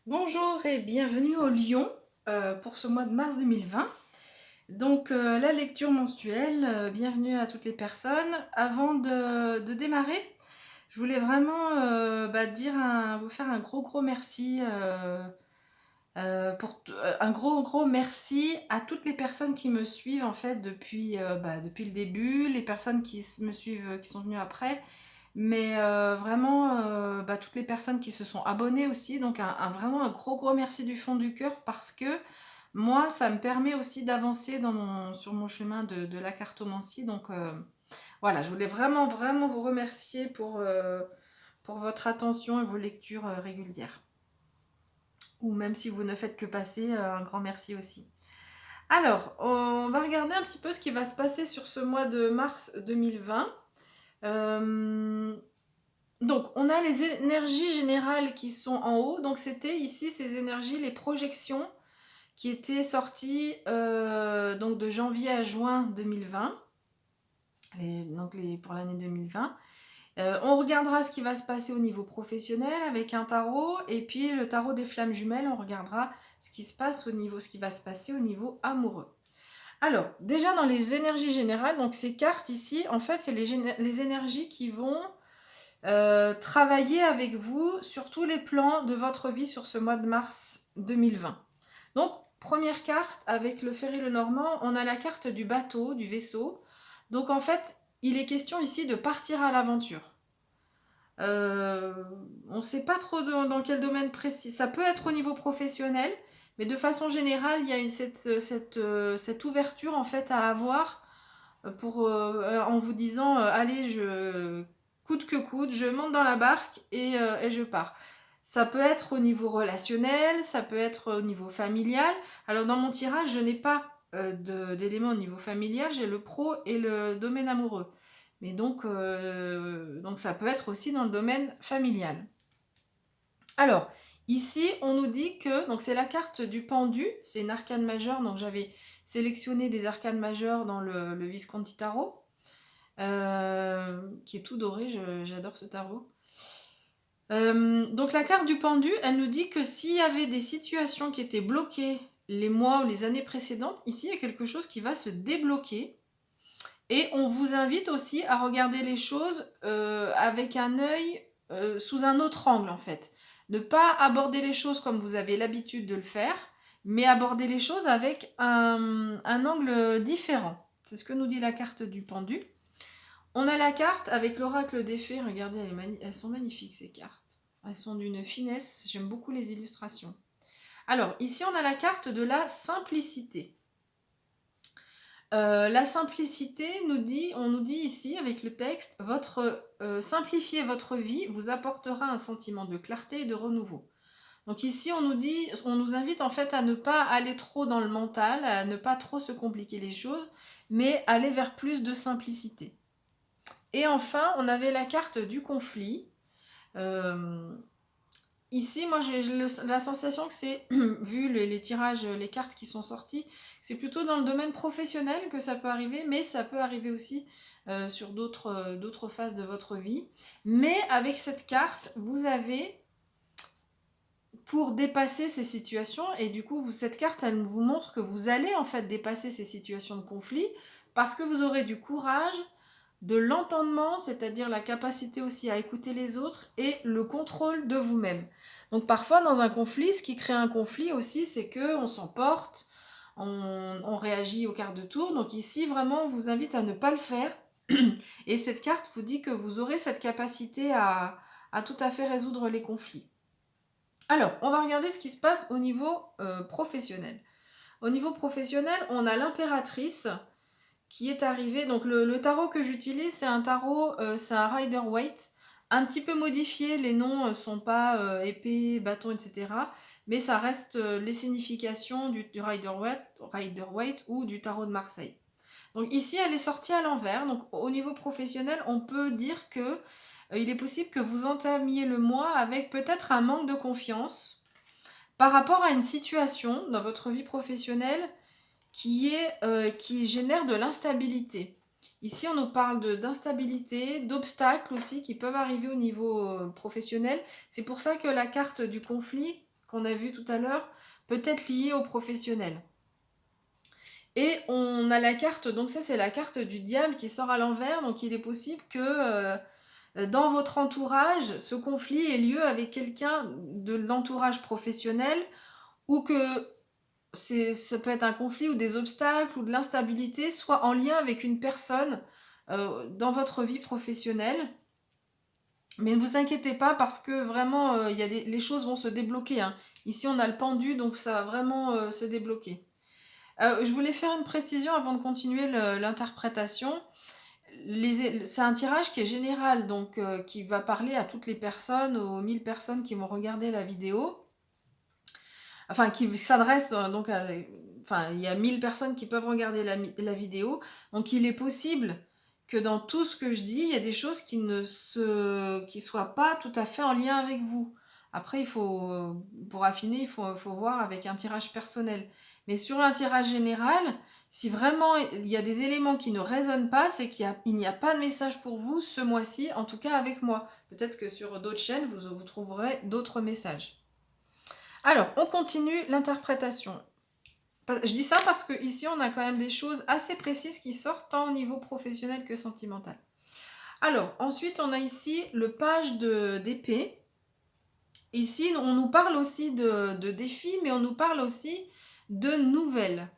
Bonjour et bienvenue au Lion pour ce mois de mars 2020. Donc la lecture mensuelle, bienvenue à toutes les personnes. Avant de démarrer, je voulais vraiment vous faire un gros merci un gros merci à toutes les personnes qui me suivent en fait depuis le début, les personnes me suivent, qui sont venues après, mais vraiment toutes les personnes qui se sont abonnées aussi. Donc vraiment un gros merci du fond du cœur parce que moi ça me permet aussi d'avancer sur mon chemin de la cartomancie. Donc voilà, je voulais vraiment vous remercier pour votre attention et vos lectures régulières. Ou même si vous ne faites que passer, un grand merci aussi. Alors, on va regarder un petit peu ce qui va se passer sur ce mois de mars 2020. Donc, on a les énergies générales qui sont en haut. Donc, c'était ici ces énergies, les projections qui étaient sorties donc de janvier à juin 2020, pour l'année 2020. On regardera ce qui va se passer au niveau professionnel avec un tarot, et puis le tarot des flammes jumelles, on regardera ce qui va se passer au niveau amoureux. Alors, déjà dans les énergies générales, donc ces cartes ici, en fait, c'est les énergies qui vont travailler avec vous sur tous les plans de votre vie sur ce mois de mars 2020. Donc, première carte, avec le Ferry le Normand, on a la carte du bateau, du vaisseau. Donc, en fait, il est question ici de partir à l'aventure. Euh, on ne sait pas trop dans quel domaine précis. Ça peut être au niveau professionnel, mais de façon générale, il y a cette ouverture en fait à avoir en vous disant allez, coûte que coûte, je monte dans la barque et je pars. Ça peut être au niveau relationnel, ça peut être au niveau familial. Alors dans mon tirage, je n'ai pas d'éléments au niveau familial, j'ai le pro et le domaine amoureux. Mais donc ça peut être aussi dans le domaine familial. Alors, ici, on nous dit que, donc c'est la carte du pendu, c'est une arcane majeure, donc j'avais sélectionné des arcanes majeures dans le Visconti Tarot, qui est tout doré, j'adore ce tarot. Donc la carte du pendu, elle nous dit que s'il y avait des situations qui étaient bloquées les mois ou les années précédentes, ici il y a quelque chose qui va se débloquer. Et on vous invite aussi à regarder les choses avec un œil sous un autre angle en fait. Ne pas aborder les choses comme vous avez l'habitude de le faire, mais aborder les choses avec un angle différent. C'est ce que nous dit la carte du pendu. On a la carte avec l'oracle des fées. Regardez, elles sont magnifiques ces cartes. Elles sont d'une finesse. J'aime beaucoup les illustrations. Alors, ici, on a la carte de la simplicité. La simplicité on nous dit ici avec le texte, simplifier votre vie vous apportera un sentiment de clarté et de renouveau. Donc ici on nous invite en fait à ne pas aller trop dans le mental, à ne pas trop se compliquer les choses, mais aller vers plus de simplicité. Et enfin on avait la carte du conflit. Euh, Ici, moi, j'ai la sensation que c'est, vu les tirages, les cartes qui sont sorties, c'est plutôt dans le domaine professionnel que ça peut arriver, mais ça peut arriver aussi sur d'autres phases de votre vie. Mais avec cette carte, vous avez pour dépasser ces situations, et du coup, cette carte, elle vous montre que vous allez en fait dépasser ces situations de conflit parce que vous aurez du courage, de l'entendement, c'est-à-dire la capacité aussi à écouter les autres et le contrôle de vous-même. Donc parfois dans un conflit, ce qui crée un conflit aussi, c'est que on s'emporte, on réagit au quart de tour. Donc ici vraiment, on vous invite à ne pas le faire. Et cette carte vous dit que vous aurez cette capacité à tout à fait résoudre les conflits. Alors, on va regarder ce qui se passe au niveau professionnel. Au niveau professionnel, on a l'impératrice qui est arrivé. Donc le tarot que j'utilise, c'est un tarot, c'est un Rider-Waite, un petit peu modifié, les noms sont pas épée, bâton, etc. Mais ça reste les significations du Rider-Waite ou du tarot de Marseille. Donc ici, elle est sortie à l'envers. Donc au niveau professionnel, on peut dire que il est possible que vous entamiez le mois avec peut-être un manque de confiance par rapport à une situation dans votre vie professionnelle qui génère de l'instabilité. Ici, on nous parle d'instabilité, d'obstacles aussi qui peuvent arriver au niveau professionnel. C'est pour ça que la carte du conflit, qu'on a vu tout à l'heure, peut être lié au professionnel. Et on a la carte, donc ça c'est la carte du diable qui sort à l'envers, donc il est possible que dans votre entourage, ce conflit ait lieu avec quelqu'un de l'entourage professionnel, ou que ça peut être un conflit ou des obstacles ou de l'instabilité soit en lien avec une personne dans votre vie professionnelle. Mais ne vous inquiétez pas parce que vraiment, les choses vont se débloquer, hein. Ici, on a le pendu, donc ça va vraiment se débloquer. Je voulais faire une précision avant de continuer l'interprétation. C'est un tirage qui est général, donc qui va parler à toutes les personnes, aux 1000 personnes qui vont regarder la vidéo. Enfin, qui s'adresse donc à... Enfin, il y a 1000 personnes qui peuvent regarder la vidéo. Donc, il est possible que dans tout ce que je dis, il y a des choses qui soient pas tout à fait en lien avec vous. Après, pour affiner, il faut voir avec un tirage personnel. Mais sur un tirage général, si vraiment il y a des éléments qui ne résonnent pas, c'est qu'il n'y a pas de message pour vous ce mois-ci, en tout cas avec moi. Peut-être que sur d'autres chaînes, vous trouverez d'autres messages. Alors, on continue l'interprétation. Je dis ça parce que ici, on a quand même des choses assez précises qui sortent tant au niveau professionnel que sentimental. Alors, ensuite, on a ici le page d'épée. Ici, on nous parle aussi de défis, mais on nous parle aussi de nouvelles.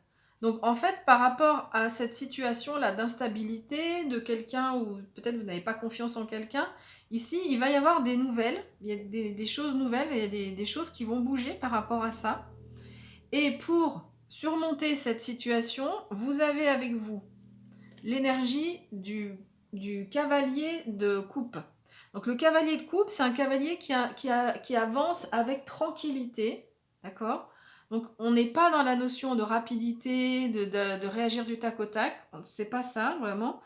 Donc, en fait, par rapport à cette situation-là d'instabilité de quelqu'un, ou peut-être vous n'avez pas confiance en quelqu'un, ici, il va y avoir des nouvelles, il y a des choses nouvelles, il y a des choses qui vont bouger par rapport à ça. Et pour surmonter cette situation, vous avez avec vous l'énergie du cavalier de coupe. Donc le cavalier de coupe, c'est un cavalier qui avance avec tranquillité, d'accord? Donc on n'est pas dans la notion de rapidité, de réagir du tac au tac, c'est pas ça vraiment.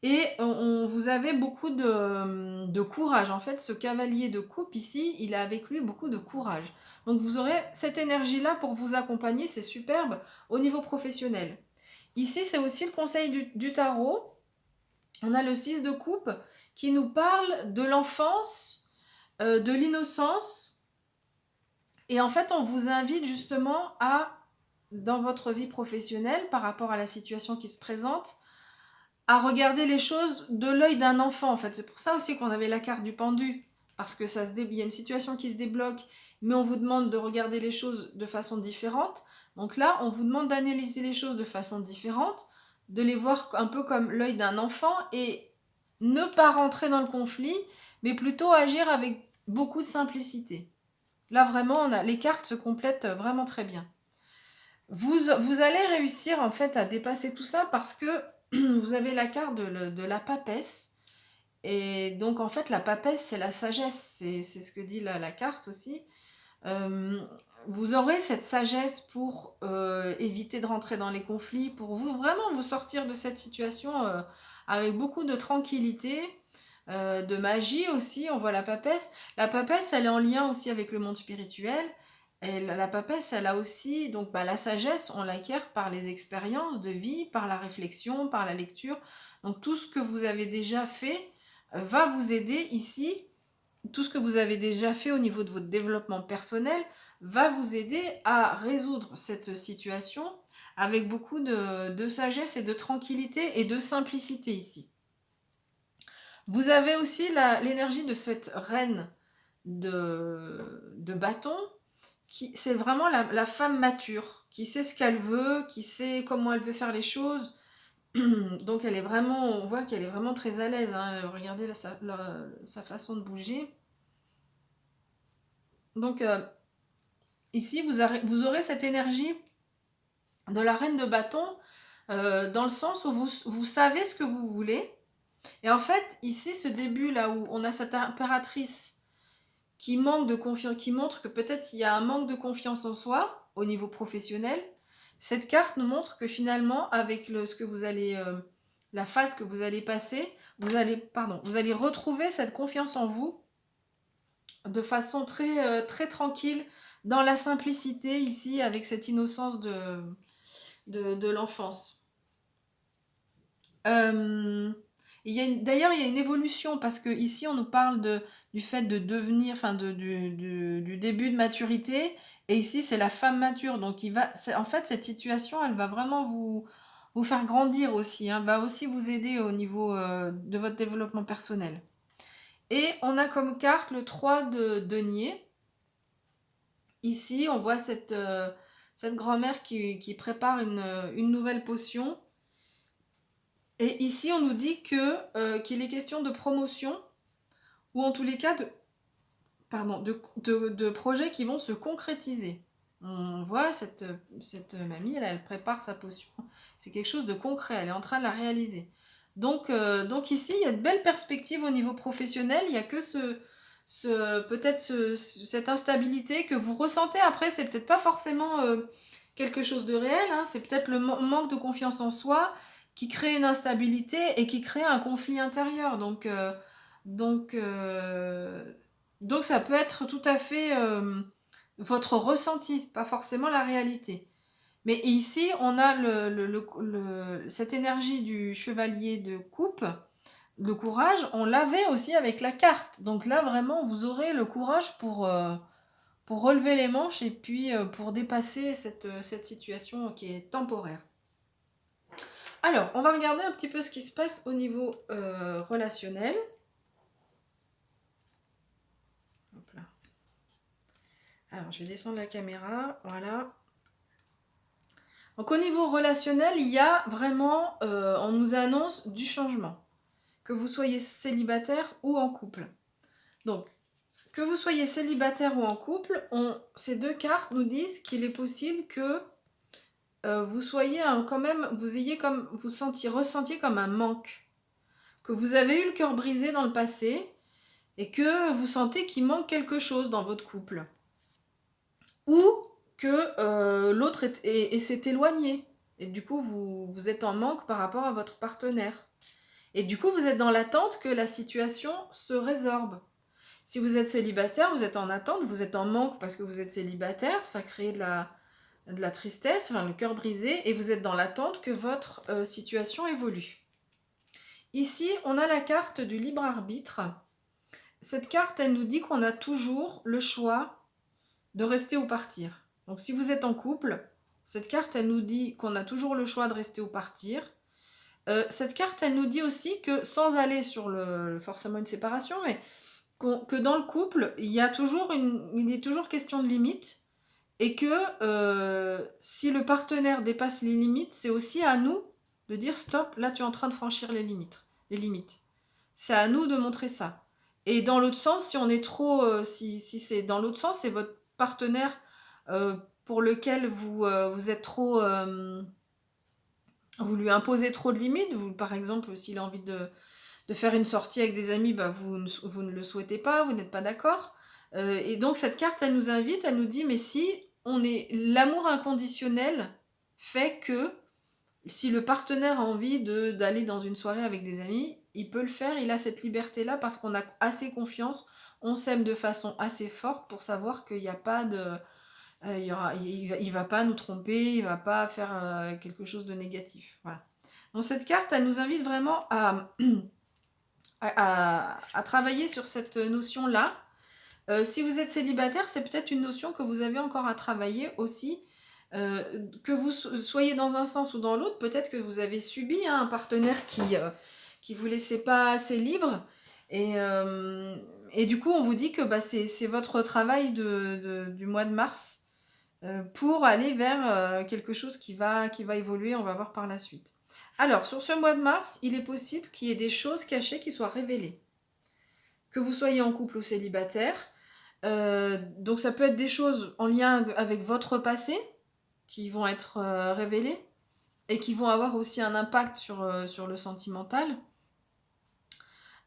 Et vous avez beaucoup de courage. En fait, ce cavalier de coupe ici, il a avec lui beaucoup de courage. Donc vous aurez cette énergie-là pour vous accompagner, c'est superbe au niveau professionnel. Ici, c'est aussi le conseil du tarot. On a le 6 de coupe qui nous parle de l'enfance, de l'innocence. Et en fait, on vous invite justement dans votre vie professionnelle, par rapport à la situation qui se présente, à regarder les choses de l'œil d'un enfant. En fait, c'est pour ça aussi qu'on avait la carte du pendu, parce que il y a une situation qui se débloque, mais on vous demande de regarder les choses de façon différente. Donc là, on vous demande d'analyser les choses de façon différente, de les voir un peu comme l'œil d'un enfant et ne pas rentrer dans le conflit, mais plutôt agir avec beaucoup de simplicité. Là, vraiment, les cartes se complètent vraiment très bien. Vous allez réussir en fait à dépasser tout ça parce que vous avez la carte de la papesse. Et donc en fait la papesse c'est la sagesse, c'est ce que dit la carte aussi. Euh, vous aurez cette sagesse pour éviter de rentrer dans les conflits, pour vous vraiment vous sortir de cette situation avec beaucoup de tranquillité, de magie aussi. On voit la papesse. La papesse, elle est en lien aussi avec le monde spirituel. Et la papesse, elle a aussi, donc la sagesse, on l'acquiert par les expériences de vie, par la réflexion, par la lecture. Donc tout ce que vous avez déjà fait va vous aider ici. Tout ce que vous avez déjà fait au niveau de votre développement personnel va vous aider à résoudre cette situation avec beaucoup de sagesse et de tranquillité et de simplicité ici. Vous avez aussi l'énergie de cette reine de bâton, c'est vraiment la femme mature, qui sait ce qu'elle veut, qui sait comment elle veut faire les choses. Donc elle est vraiment, on voit qu'elle est vraiment très à l'aise, hein. Regardez là, sa façon de bouger. Donc ici, vous aurez cette énergie de la reine de bâton, dans le sens où vous savez ce que vous voulez. Et en fait, ici, ce début là où on a cette impératrice qui manque de confiance, qui montre que peut-être il y a un manque de confiance en soi au niveau professionnel, cette carte nous montre que finalement, avec la phase que vous allez passer, vous allez retrouver cette confiance en vous de façon très tranquille, dans la simplicité ici, avec cette innocence de l'enfance. D'ailleurs, il y a une évolution parce que ici, on nous parle du fait de devenir, enfin, du début de maturité. Et ici, c'est la femme mature. Donc, en fait, cette situation, elle va vraiment vous faire grandir aussi, hein, va aussi vous aider au niveau de votre développement personnel. Et on a comme carte le 3 de denier. Ici, on voit cette grand-mère qui prépare une nouvelle potion. Et ici, on nous dit qu'il est question de promotion, ou en tous les cas de projets qui vont se concrétiser. On voit cette mamie, elle prépare sa potion. C'est quelque chose de concret, elle est en train de la réaliser. Donc ici, il y a de belles perspectives au niveau professionnel. Il n'y a que peut-être cette instabilité que vous ressentez. Après, c'est peut-être pas forcément quelque chose de réel, hein. C'est peut-être le manque de confiance en soi qui crée une instabilité et qui crée un conflit intérieur. Donc, euh, donc ça peut être tout à fait votre ressenti, pas forcément la réalité. Mais ici, on a cette énergie du chevalier de coupe, le courage, on l'avait aussi avec la carte. Donc là, vraiment, vous aurez le courage pour relever les manches et puis pour dépasser cette situation qui est temporaire. Alors, on va regarder un petit peu ce qui se passe au niveau relationnel. Hop là. Alors, je vais descendre la caméra, voilà. Donc au niveau relationnel, il y a vraiment, on nous annonce du changement. Que vous soyez célibataire ou en couple. Donc, que vous soyez célibataire ou en couple, ces deux cartes nous disent qu'il est possible que vous soyez quand même, ressentiez comme un manque. Que vous avez eu le cœur brisé dans le passé et que vous sentez qu'il manque quelque chose dans votre couple. Ou que l'autre s'est éloigné. Et du coup, vous êtes en manque par rapport à votre partenaire. Et du coup, vous êtes dans l'attente que la situation se résorbe. Si vous êtes célibataire, vous êtes en attente, vous êtes en manque parce que vous êtes célibataire, ça crée de la tristesse, enfin, le cœur brisé, et vous êtes dans l'attente que votre situation évolue. Ici, on a la carte du libre arbitre. Cette carte, elle nous dit qu'on a toujours le choix de rester ou partir. Donc si vous êtes en couple, cette carte, elle nous dit qu'on a toujours le choix de rester ou partir. Cette carte, elle nous dit aussi que sans aller sur forcément une séparation, mais que dans le couple, il est toujours question de limites et que si le partenaire dépasse les limites, c'est aussi à nous de dire stop, là tu es en train de franchir les limites. C'est à nous de montrer ça. Et dans l'autre sens, si on est trop, si c'est dans l'autre sens, c'est votre partenaire pour lequel vous êtes trop, vous lui imposez trop de limites. Par exemple, s'il a envie de faire une sortie avec des amis, bah, vous ne le souhaitez pas, vous n'êtes pas d'accord. Et donc cette carte, elle nous invite, elle nous dit, mais si l'amour inconditionnel fait que si le partenaire a envie d'aller dans une soirée avec des amis, il peut le faire, il a cette liberté-là parce qu'on a assez confiance, on s'aime de façon assez forte pour savoir qu'il n'y a pas de... il va pas nous tromper, il va pas faire quelque chose de négatif. Voilà. Donc cette carte, elle nous invite vraiment à travailler sur cette notion-là. Si vous êtes célibataire, c'est peut-être une notion que vous avez encore à travailler aussi. Que vous soyez dans un sens ou dans l'autre, peut-être que vous avez subi un partenaire qui vous laissait pas assez libre. Et du coup, on vous dit que bah, c'est votre travail du mois de mars pour aller vers quelque chose qui va évoluer, on va voir par la suite. Alors, sur ce mois de mars, il est possible qu'il y ait des choses cachées qui soient révélées. Que vous soyez en couple ou célibataire. Donc ça peut être des choses en lien avec votre passé qui vont être révélées et qui vont avoir aussi un impact sur le sentimental.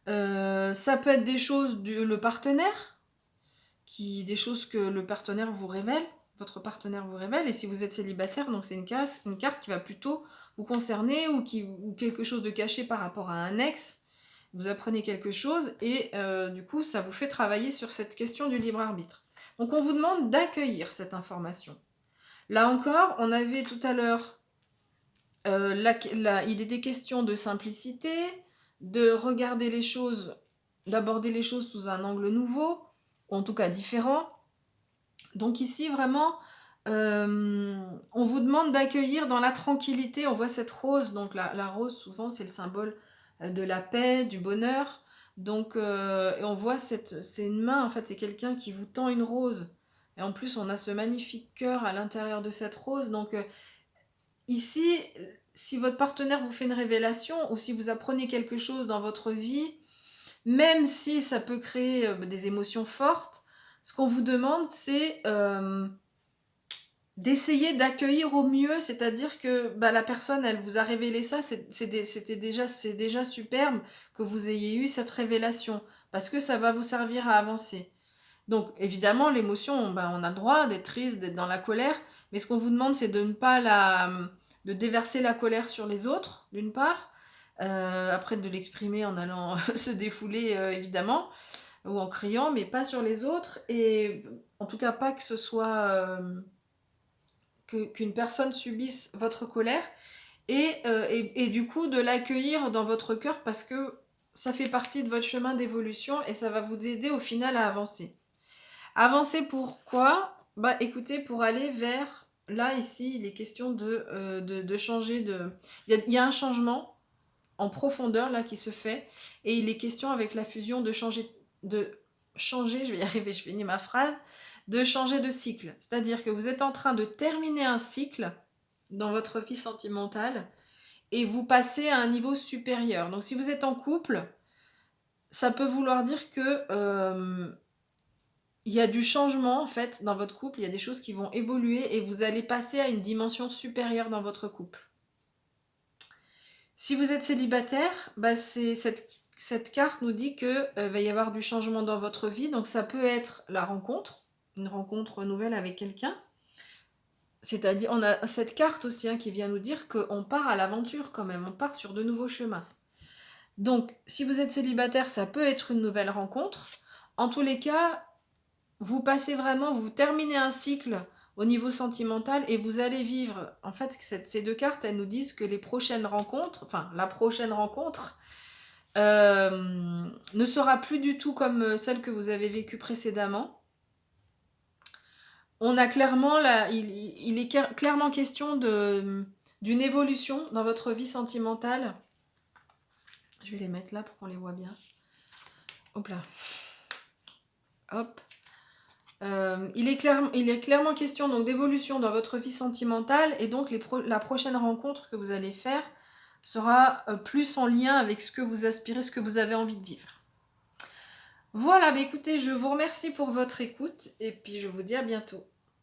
Ça peut être des choses le partenaire, des choses que le partenaire vous révèle, votre partenaire vous révèle, et si vous êtes célibataire, donc c'est une carte qui va plutôt vous concerner ou quelque chose de caché par rapport à un ex. Vous apprenez quelque chose et du coup ça vous fait travailler sur cette question du libre arbitre. Donc on vous demande d'accueillir cette information. Là encore, on avait tout à l'heure, il était question de simplicité, de regarder les choses, d'aborder les choses sous un angle nouveau, ou en tout cas différent. Donc ici, vraiment, on vous demande d'accueillir dans la tranquillité. On voit cette rose, donc la rose, souvent, c'est le symbole de la paix, du bonheur. Donc, et on voit c'est une main, en fait, c'est quelqu'un qui vous tend une rose. Et en plus, on a ce magnifique cœur à l'intérieur de cette rose. Donc, ici, si votre partenaire vous fait une révélation ou si vous apprenez quelque chose dans votre vie, même si ça peut créer des émotions fortes, ce qu'on vous demande, c'est d'essayer d'accueillir au mieux, c'est-à-dire que bah, la personne, elle vous a révélé ça, c'est déjà superbe que vous ayez eu cette révélation, parce que ça va vous servir à avancer. Donc évidemment, l'émotion, bah, on a le droit d'être triste, d'être dans la colère, mais ce qu'on vous demande, c'est de ne pas de déverser la colère sur les autres, d'une part, après de l'exprimer en allant se défouler, évidemment, ou en criant, mais pas sur les autres, et en tout cas pas que ce soit qu'une personne subisse votre colère, et du coup de l'accueillir dans votre cœur parce que ça fait partie de votre chemin d'évolution et ça va vous aider au final à avancer. Avancer pourquoi? Bah écoutez, pour aller vers, là ici, il est question de changer il y a un changement en profondeur là qui se fait et il est question avec la fusion de changer, je vais y arriver, je finis ma phrase, de changer de cycle. C'est-à-dire que vous êtes en train de terminer un cycle dans votre vie sentimentale et vous passez à un niveau supérieur. Donc si vous êtes en couple, ça peut vouloir dire que il y a du changement en fait dans votre couple, il y a des choses qui vont évoluer et vous allez passer à une dimension supérieure dans votre couple. Si vous êtes célibataire, bah cette carte nous dit que va y avoir du changement dans votre vie. Donc ça peut être la rencontre, une rencontre nouvelle avec quelqu'un. C'est-à-dire, on a cette carte aussi qui vient nous dire qu'on part à l'aventure quand même, on part sur de nouveaux chemins. Donc, si vous êtes célibataire, ça peut être une nouvelle rencontre. En tous les cas, vous passez vraiment, vous terminez un cycle au niveau sentimental et vous allez vivre. En fait, ces deux cartes, elles nous disent que les prochaines rencontres, enfin la prochaine rencontre, ne sera plus du tout comme celle que vous avez vécue précédemment. On a clairement, il est clairement question d'une évolution dans votre vie sentimentale. Je vais les mettre là pour qu'on les voit bien. Hop là. Hop. Il est clairement question donc d'évolution dans votre vie sentimentale et donc la prochaine rencontre que vous allez faire sera plus en lien avec ce que vous aspirez, ce que vous avez envie de vivre. Voilà, bah écoutez, je vous remercie pour votre écoute et puis je vous dis à bientôt.